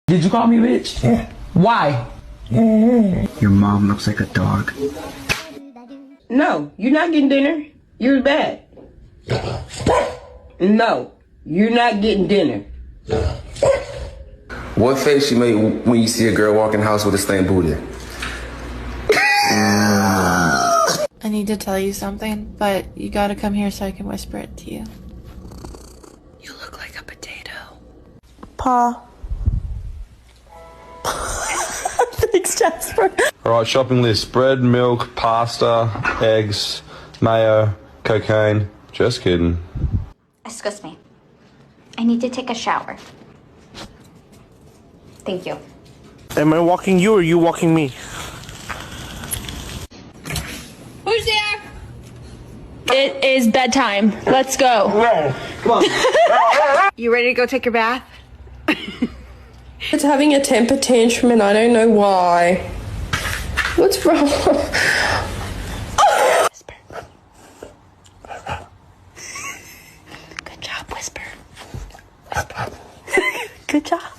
Did you call me bitch? Yeah. Why? Your mom looks like a dog. No, you're not getting dinner. You're bad. No, you're not getting dinner. What face you make when you see a girl walk in the house with a stained booty? I need to tell you something, but you gotta come here so I can whisper it to you. You look like a potato. Pa. Thanks, Jasper. Alright, shopping list. Bread, milk, pasta, eggs, mayo, cocaine. Just kidding. Excuse me. I need to take a shower. Thank you. Am I walking you or you walking me? Who's there? It is bedtime. Let's go. No. Come on. You ready to go take your bath? It's having a temper tantrum and I don't know why. What's wrong? Whisper. Good job, Whisper. Whisper. Good job.